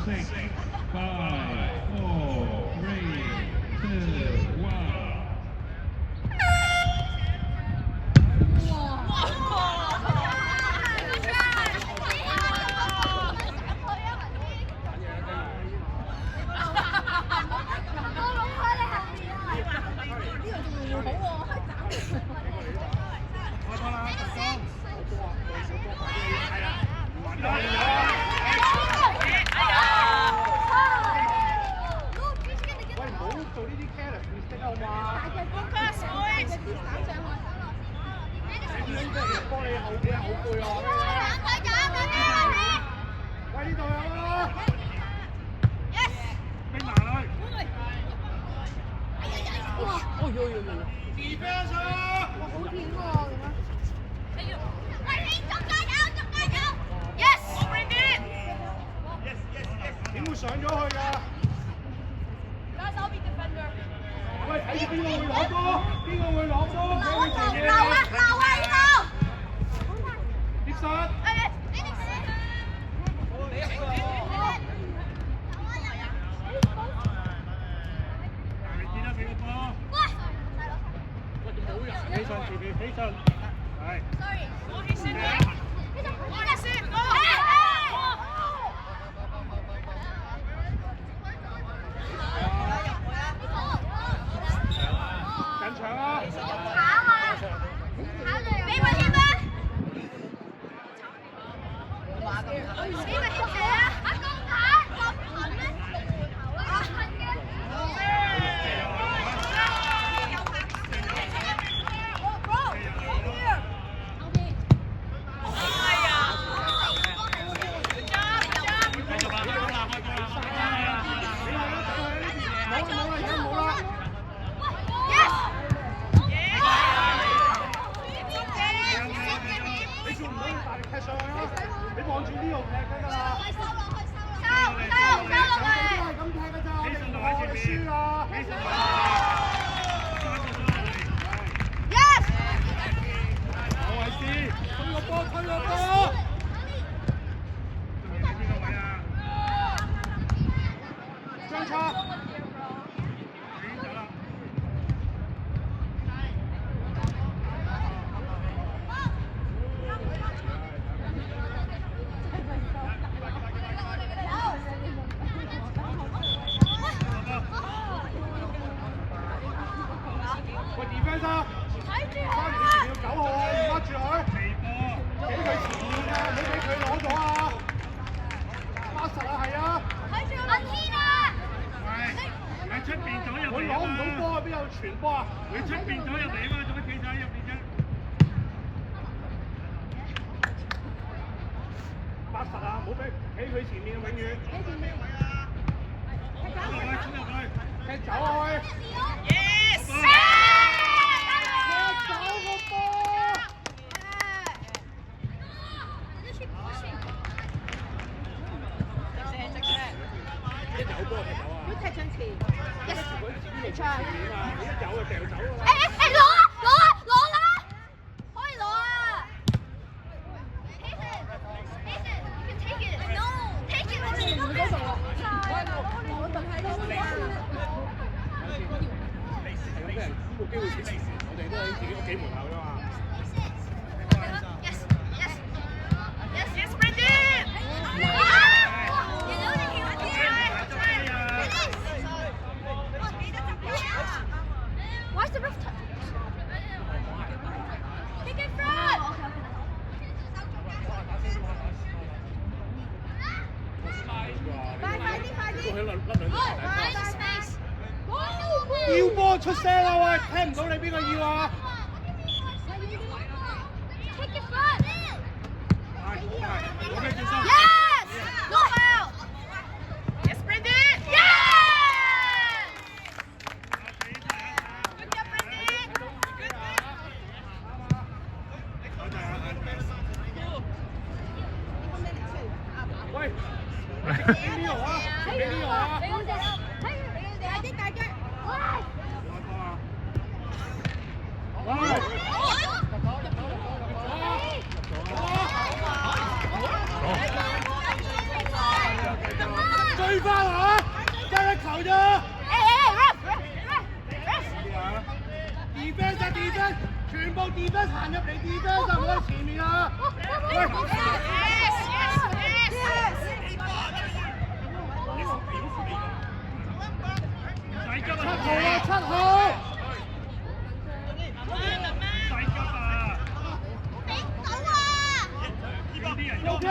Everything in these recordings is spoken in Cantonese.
6, 5, 4, 3, 2, 1. 點會上咗去㗎？喂，睇住邊個會攞波？邊個會攞波？俾佢做嘢啊！接實！起上前面，起上，係。我起先啦！我先，緊搶啊！俾我添啦！俾我添啊！阿公牌，我行咩？我行嘅。你望住呢度踢㗎啦！收落去！係咁踢㗎咋，你唔好輸啦！我係試，推個波，推個波！張叉！喂 defence 啊！3條前面要9號啊，要握住佢，俾佢前面啊，唔好俾佢攞咗啊！巴實啊，係啊！阿天啊！喺出邊左入佢攞唔到波啊，邊有傳波啊？佢出邊左入嚟啊嘛，做乜企晒喺入邊啫？巴實啊，唔好俾喺佢前面啊，永遠。衝入去！踢走佢！ Yes！ 踢走個波！一有波踢走啊！要踢上前，佢自己嚟出前面啊！你一有就掉走啊！攞啦！可以攞啊 ！Take it! No! Take it! 係咁俾人冇機會閃離時，我哋都喺自己屋企門口啫嘛。Yes! Yes! Yes! Yes, Brendan! Why's the ref touch? Kick in front! 快啲！Nice space! 要波出聲啦喂！聽唔到你邊個要啊？ Kick in front! 我俾轉身。Yes! No foul! Yes, Brendan! Yes! Good job, Brendan! Good. 喂，俾呢度啊！俾呢度啊！大腳！喂！使急7號啊！啊7號，使急啊！有啲人右邊，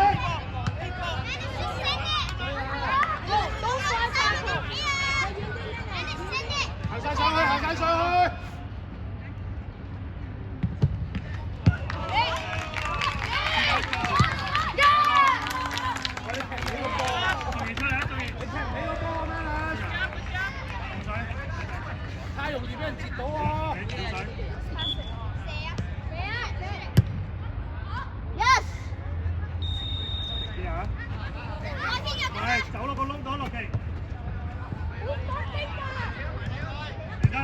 行晒上去，行晒上去。做完出嚟啊！做完。你踢唔起個波咩啊？唔使。太容易俾人截到喎。唔使。邊啊？係走落個窿度落嚟。唔得。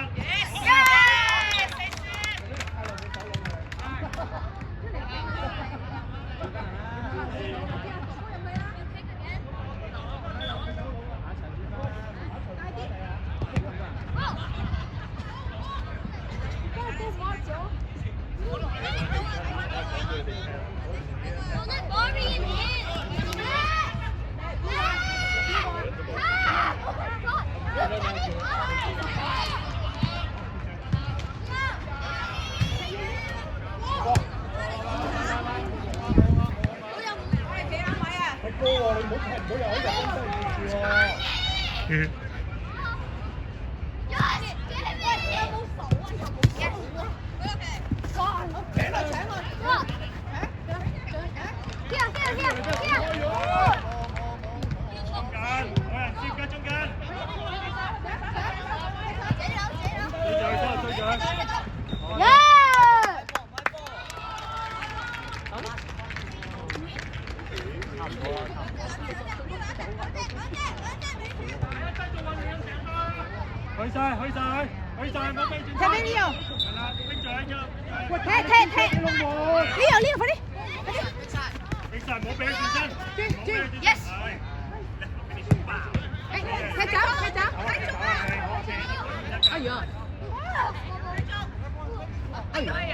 係高喎，你唔好踢唔到又喺度咁低住喎。中間，有人接緊中間。追上。去晒，去晒，去晒，冇飛轉。踢俾呢度，係啦，拎住喺度。喂，踢，龍門。呢度，快啲！其實冇俾佢轉身，冇俾佢轉身。Yes 係。踢走，踢走！哎呀！哎呀！